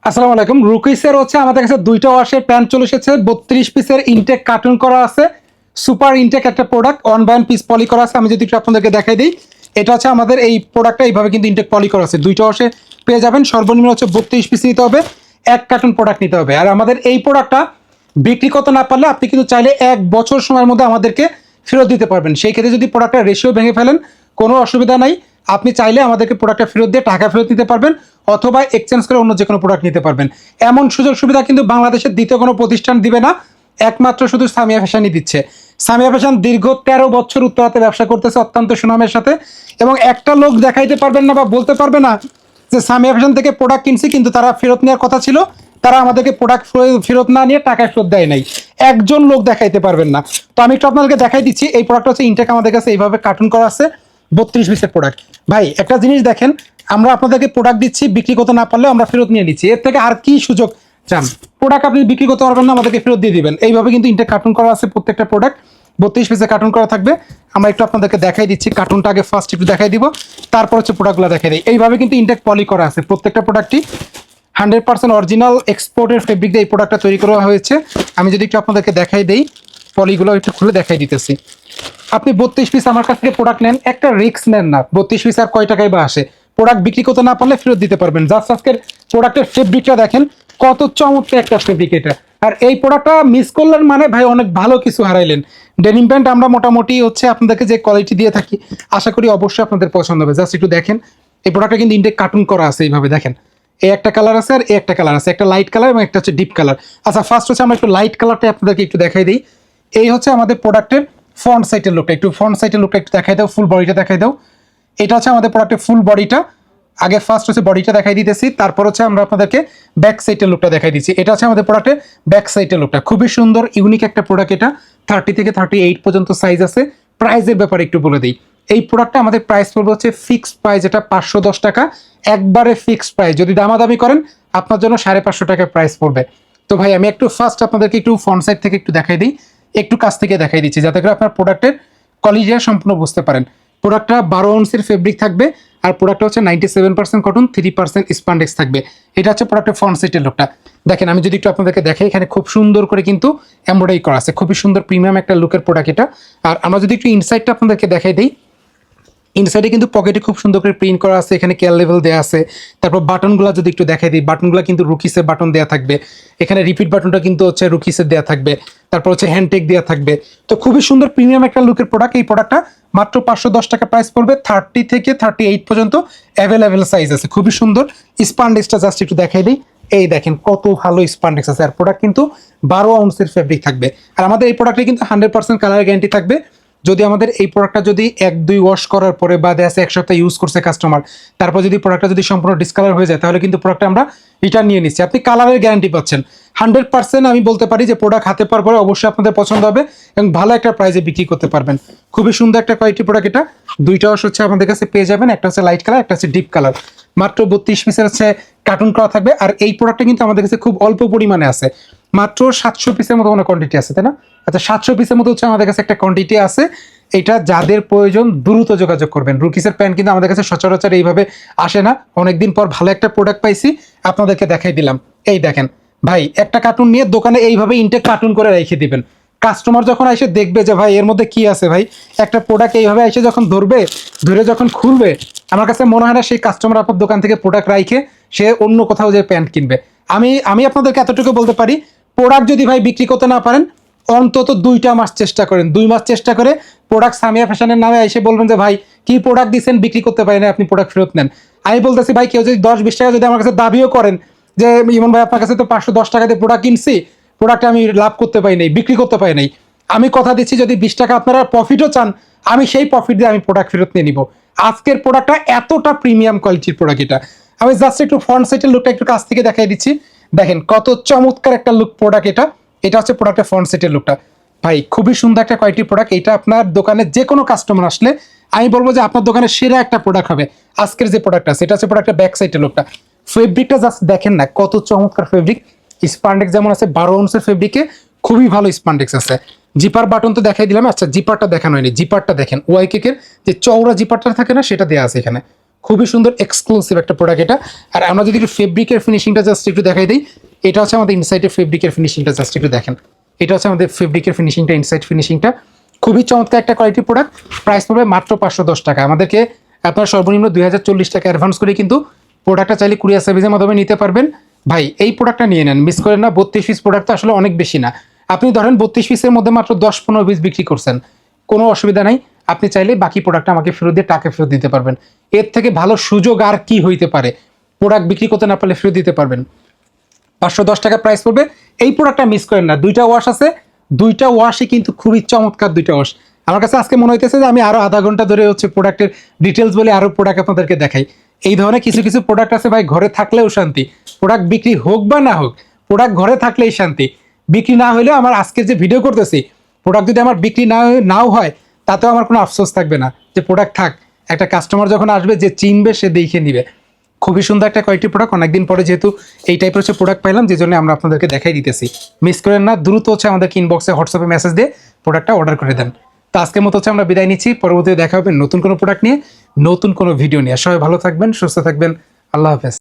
আসসালামু আলাইকুম। রুকিসের হচ্ছে আমাদের কাছে দুইটা ওয়াশের প্যান্ট চলে এসেছে। 32 পিসের ইনটেক কার্টুন করা আছে। সুপার ইনটেক একটা প্রোডাক্ট, 1/1 পিস পলি করা আছে। আমি যদি একটু আপনাদেরকে দেখাই দিই, এটা হচ্ছে আমাদের এই প্রোডাক্টটা এইভাবে কিন্তু ইনটেক পলি করা আছে। দুইটা ওয়াশে পেয়ে যাবেন। সর্বনিম্ন হচ্ছে 32 পিস নিতে হবে, এক কার্টুন প্রোডাক্ট নিতে হবে। আর আমাদের এই প্রোডাক্টটা বিক্রি করতে না পারলে আপনি কিন্তু চাইলে 1 বছর সময়ের মধ্যে আমাদেরকে ফেরত দিতে পারবেন। সেই ক্ষেত্রে যদি প্রোডাক্টটা রেশিও ভেঙে ফেলেন, কোনো অসুবিধা নাই। আপনি চাইলে আমাদেরকে প্রোডাক্টটা ফেরত দিয়ে টাকা ফেরত নিতে পারবেন, অথবা এক্সচেঞ্জ করে অন্য যে কোনো প্রোডাক্ট নিতে পারবেন। এমন সুযোগ সুবিধা কিন্তু বাংলাদেশের দ্বিতীয় কোনো প্রতিষ্ঠান দিবে না, একমাত্র শুধু সামিয়া ফ্যাশনই দিচ্ছে। সামিয়া ফ্যাশন দীর্ঘ 13 বছর উত্তরাতে ব্যবসা করতেছে অত্যন্ত সুনামের সাথে, এবং একটা লোক দেখাইতে পারবেন না বা বলতে পারবে না যে সামিয়া ফ্যাশন থেকে প্রোডাক্ট কিনছি কিন্তু তারা ফেরত নেওয়ার কথা ছিল, তারা আমাদেরকে প্রোডাক্ট ফেরত না নিয়ে টাকা ফেরত দেয় নাই। একজন লোক দেখাইতে পারবেন না। তো আমি একটু আপনাদেরকে দেখাই দিচ্ছি। এই প্রোডাক্ট হচ্ছে ইনটেক আমাদের কাছে এইভাবে কার্টুন করা আছে, 32 পিসের প্রোডাক্ট। ভাই একটা জিনিস দেখেন, আমরা আপনাদেরকে প্রোডাক্ট দিচ্ছি, বিক্রি করতে না পারলে আমরা ফেরত নিয়ে নিচ্ছি। এর থেকে আর কি সুযোগ চান? প্রোডাক্ট আপনি বিক্রি করতে পারবেন না, আমাদেরকে ফেরত দিয়ে দিবেন। এইভাবে কিন্তু ইনটেক কার্টুন করা আছে প্রত্যেকটা প্রোডাক্ট। 32 পিসে কার্টুন করা থাকবে। আমরা একটু আপনাদেরকে দেখাই দিচ্ছি। কার্টুনটা আগে ফার্স্ট একটু দেখাই দিব, তারপর হচ্ছে প্রোডাক্টগুলো দেখাই দিই। এইভাবে কিন্তু ইনটেক পলি করা আছে প্রত্যেকটা প্রোডাক্টই। 100% অরিজিনাল এক্সপোর্টের ফেব্রিক দিয়ে এই প্রোডাক্টটা তৈরি করা হয়েছে। আমি যদি একটু আপনাদেরকে দেখাই দিই, পলিগুলো একটু খুলে দেখাই দিতেছি। আপনি 32 পিস আমার কাছ থেকে প্রোডাক্ট নেন, একটা রিস্ক নেন না। 32 পিস আর কয় টাকায় বা আসে? প্রোডাক্ট বিক্রি করতে না পারলে ফেরত দিতে পারবেন। জাস্ট আজকের প্রোডাক্টের ফেব্রিকটা দেখেন, কত চমৎকার একটা ফেব্রিক এটা। আর এই প্রোডাক্টটা মিস করলেন মানে ভাই অনেক ভালো কিছু হারাইলেন। ডেনিম প্যান্ট আমরা মোটামুটি হচ্ছে আপনাদেরকে যে কোয়ালিটি দিয়ে থাকি, আশা করি অবশ্যই আপনাদের পছন্দ হবে। জাস্ট একটু দেখেন, এই প্রোডাক্টটা কিন্তু ইনটেক কার্টুন করা আছে এইভাবে দেখেন। এই একটা কালার আছে আর এই একটা কালার আছে, একটা লাইট কালার এবং একটা হচ্ছে ডিপ কালার। আচ্ছা, ফার্স্ট হচ্ছে আমরা একটু লাইট কালারটা আপনাদেরকে একটু দেখাই দিই। এই হচ্ছে আমাদের প্রোডাক্টের ফ্রন্ট সাইডের লুকটা। একটু ফ্রন্ট সাইডের লুকটা একটু দেখাই দাও, ফুল বডিটা দেখাই দাও। এটা হচ্ছে আমাদের প্রোডাক্টের ফুল বডিটা। আগে ফার্স্ট হচ্ছে বডিটা দেখাই দিতেছি, তারপর হচ্ছে আমরা আপনাদেরকে ব্যাক সাইডের লুকটা দেখাই দিচ্ছি। এটা হচ্ছে আমাদের প্রোডাক্টের ব্যাক সাইডের লুকটা। খুবই সুন্দর ইউনিক একটা প্রোডাক্ট এটা। 30 থেকে 38 পর্যন্ত সাইজ আছে। প্রাইসের ব্যাপারে একটু বলে দিই। এই প্রোডাক্টটা আমাদের প্রাইস পড়বে হচ্ছে ফিক্সড প্রাইস, এটা 510 টাকা, একবারে ফিক্সড প্রাইস। যদি দামাদামি করেন আপনার জন্য 550 টাকা প্রাইস পড়বে। তো ভাই আমি একটু ফার্স্ট আপনাদেরকে একটু ফ্রন্ট সাইড থেকে একটু দেখাই দিই, একটু কাছ থেকে দেখাই দিচ্ছি যাতে করে আপনার প্রোডাক্টের কোয়ালিটিটা সম্পূর্ণ বুঝতে পারেন। প্রোডাক্টটা 12 আউন্সের ফেব্রিক থাকবে, আর প্রোডাক্টটা হচ্ছে 97% কটন, 3% স্পান্ডেক্স থাকবে। এটা হচ্ছে প্রোডাক্টের ফ্রন্ট সাইডের লুকটা। দেখেন আমি যদি একটু আপনাদেরকে দেখাই, এখানে খুব সুন্দর করে কিন্তু এমব্রয়ডারি করা আছে, খুবই সুন্দর প্রিমিয়াম একটা লুকের প্রোডাক্ট এটা। আর আমরা যদি একটু ইনসাইডটা আপনাদেরকে দেখাই দিই, ইনসাইডে কিন্তু পকেটে খুব সুন্দর করে প্রিন্ট করা আছে, এখানে কেয়ার লেভেল দেওয়া আছে। তারপর বাটনগুলো যদি একটু দেখাই দিই, বাটনগুলো কিন্তু রুকিসের বাটন দেওয়া থাকবে। এখানে রিপিট বাটনটা কিন্তু হচ্ছে রুকিসের দেওয়া থাকবে। তারপর হচ্ছে হ্যান্ডটেক দেওয়া থাকবে। তো খুবই সুন্দর প্রিমিয়াম একটা লুকের প্রোডাক্ট। এই প্রোডাক্টটা মাত্র 510 টাকা প্রাইস পড়বে। 30 থেকে 38 পর্যন্ত অ্যাভেলেবেল সাইজ আছে। খুবই সুন্দর। স্পান্ডেক্সটা জাস্ট একটু দেখাই দিই। এই দেখেন কত ভালো স্পান্ডেক্স আছে। আর প্রোডাক্ট কিন্তু 12 আউন্সের ফেব্রিক থাকবে। আর আমাদের এই প্রোডাক্টে কিন্তু 100% কালার গ্যারান্টি থাকবে। যদি আমাদের এই প্রোডাক্টটা যদি 1-2 ওয়াশ করার পরে বা দেখা যাচ্ছে 1 সপ্তাহ ইউজ করছে কাস্টমার, তারপর যদি প্রোডাক্টটা যদি সম্পূর্ণ ডিসকালার হয়ে যায়, তাহলে কিন্তু প্রোডাক্টটা আমরা রিটার্ন নিয়ে নিচ্ছি। আপনি কালারের গ্যারান্টি পাচ্ছেন 100%। আমি বলতে পারি যে প্রোডাক্ট হাতে পাওয়ার পরে অবশ্যই আপনাদের পছন্দ হবে এবং ভালো একটা প্রাইসে বিক্রি করতে পারবেন। খুবই সুন্দর একটা কোয়ালিটি প্রোডাক্ট এটা। দুইটা ওয়াশ হচ্ছে আমাদের কাছে পেয়ে যাবেন, একটা হচ্ছে লাইট কালার, একটা হচ্ছে ডিপ কালার। মাত্র 32 পিসের হচ্ছে কার্টুন করা থাকবে। আর এই প্রোডাক্টটা কিন্তু আমাদের কাছে খুব অল্প পরিমাণে আছে, মাত্র 700 পিসের মতো কোনো কোয়ান্টিটি আছে, তাই না? আচ্ছা, 700 পিসের মতো হচ্ছে আমাদের কাছে একটা কোয়ান্টিটি আছে। এটা যাদের প্রয়োজন দ্রুত যোগাযোগ করবেন। রুকিসের প্যান্ট কিন্তু আমাদের কাছে সচরাচর এইভাবে আসে না। অনেকদিন পর ভালো একটা প্রোডাক্ট পাইছি, আপনাদেরকে দেখাই দিলাম। এই দেখেন ভাই, একটা কার্টুন নিয়ে দোকানে এইভাবে ইনটেক কার্টুন করে রেখে দিবেন। কাস্টমার যখন এসে দেখবে যে ভাই এর মধ্যে কি আছে, ভাই একটা প্রোডাক্ট এইভাবে এসে যখন ধরে যখন খুলবে, আমার কাছে মনে হয় না সেই কাস্টমার আপনার দোকান থেকে প্রোডাক্ট রাইখে সে অন্য কোথাও যে প্যান্ট কিনবে। আমি আপনাদেরকে এতটুকু বলতে পারি, প্রোডাক্ট যদি ভাই বিক্রি করতে না পারেন, অন্তত 2টা মাস চেষ্টা করেন। 2 মাস চেষ্টা করে প্রোডাক্ট সামিয়া ফ্যাশনের নামে এসে বলবেন যে ভাই কি প্রোডাক্ট দিচ্ছেন, বিক্রি করতে পারেন, আপনি প্রোডাক্ট ফেরত নেন। আমি বলতেছি ভাই, কেউ যদি 10-20 টাকা যদি আমার কাছে দাবিও করেন যে ইমন ভাই আপনার কাছে তো 510 টাকা দিয়ে প্রোডাক্ট কিনছি, প্রোডাক্ট আমি লাভ করতে পারি নাই, বিক্রি করতে পারি নাই, আমি কথা দিচ্ছি যদি 20 টাকা আপনারা প্রফিটও চান, আমি সেই প্রফিট দিয়ে আমি প্রোডাক্ট ফেরত নিয়ে নিব। আজকের প্রোডাক্টটা এতটা প্রিমিয়াম কোয়ালিটির প্রোডাক্ট এটা। আমি জাস্ট একটু ফ্রন্ট সাইডের লুকটা একটু কাছ থেকে দেখাই দিচ্ছি। দেখেন কত চমৎকার একটা লুক প্রোডাক্ট এটা। এটা হচ্ছে প্রোডাক্টের ফ্রন্ট সাইডের লুকটা। ভাই খুবই সুন্দর একটা কোয়ালিটির প্রোডাক্ট এটা। আপনার দোকানে যে কোনো কাস্টমার আসলে আমি বলবো যে আপনার দোকানে সেরা একটা প্রোডাক্ট হবে আজকের যে প্রোডাক্টটা। সেটা হচ্ছে প্রোডাক্টের ব্যাক সাইডের লুকটা। ফেব্রিকটা জাস্ট দেখেন না কত চমৎকার ফেব্রিক। স্পান্ডেক্স যেমন আছে 12 আউন্সের ফেব্রিকে, খুবই ভালো স্পান্ডেক্স আছে। জিপার বাটন তো দেখাই দিলাম। আচ্ছা, জিপারটা দেখানো হয়নি। জিপারটা দেখেন ওয়াই কেকের যে চওড়া জিপারটা থাকে না, সেটা দেওয়া আছে এখানে। খুবই সুন্দর এক্সক্লুসিভ একটা প্রোডাক্ট এটা। আর আমরা যদি একটু ফেব্রিকের ফিনিশিংটা জাস্ট একটু দেখাই দিই, এটা হচ্ছে আমাদের ইনসাইডের ফেব্রিকের ফিনিশিংটা, জাস্ট একটু দেখেন। এটা হচ্ছে আমাদের ফেব্রিকের ফিনিশিংটা, ইনসাইড ফিনিশিংটা খুবই চমৎকার একটা কোয়ালিটি প্রোডাক্ট। প্রাইস পড়বে মাত্র 510 টাকা। আমাদেরকে আপনার সর্বনিম্ন 2040 টাকা অ্যাডভান্স করে কিন্তু প্রোডাক্টটা চাইলে কুরিয়ার সার্ভিসের মাধ্যমে নিতে পারবেন। ভাই এই প্রোডাক্টটা নিয়ে নেন, মিস করেন না। 32 পিস প্রোডাক্ট তো আসলে অনেক বেশি না। আপনি ধরেন 32 পিসের মধ্যে মাত্র 10-15 পিস বিক্রি করছেন, কোনো অসুবিধা নাই। আপনি চাইলে বাকি প্রোডাক্টটা আমাকে ফেরত দিয়ে টাকা ফেরত দিতে পারবেন। এর থেকে ভালো সুযোগ আর কি হইতে পারে? প্রোডাক্ট বিক্রি করতে না পারলে ফেরত দিতে পারবেন। 510 টাকা প্রাইস পড়বে। এই প্রোডাক্টটা মিস করেন না। দুইটা ওয়াশ আছে, দুইটা ওয়াশই কিন্তু খুবই চমৎকার দুইটা ওয়াশ। আমার কাছে আজকে মনে হইতেছে যে আমি আরো আধা ঘন্টা ধরে হচ্ছে প্রোডাক্টের ডিটেলস বলে আরো প্রোডাক্ট আপনাদেরকে দেখাই। এই ধরনের কিছু কিছু প্রোডাক্ট আছে ভাই, ঘরে থাকলেও শান্তি। প্রোডাক্ট বিক্রি হোক বা না হোক, প্রোডাক্ট ঘরে থাকলেই শান্তি। বিক্রি না হলেও আমার আজকের যে ভিডিও করতেছি, প্রোডাক্ট যদি আমার বিক্রি নাও হয়, তাতেও আমার কোনো আফসোস থাকবে না যে প্রোডাক্ট থাক। একটা কাস্টমার যখন আসবে, যে চিনবে সে দেখে নিবে। খুবই সুন্দর একটা কোয়ালিটি প্রোডাক্ট। অনেকদিন পরে যেহেতু এই টাইপের হচ্ছে প্রোডাক্ট পাইলাম, যে জন্য আমরা আপনাদেরকে দেখাই দিতেছি। মিস করেন না, দ্রুত হচ্ছে আমাদেরকে ইনবক্সে হোয়াটসঅ্যাপে মেসেজ দিয়ে প্রোডাক্টটা অর্ডার করে দেন। তো আজকের মতো হচ্ছে আমরা বিদায় নিচ্ছি। পরবর্তীতে দেখা হবে নতুন কোনো প্রোডাক্ট নিয়ে, নতুন কোনো ভিডিও নিয়ে। সবাই ভালো থাকবেন, সুস্থ থাকবেন। আল্লাহ হাফেজ।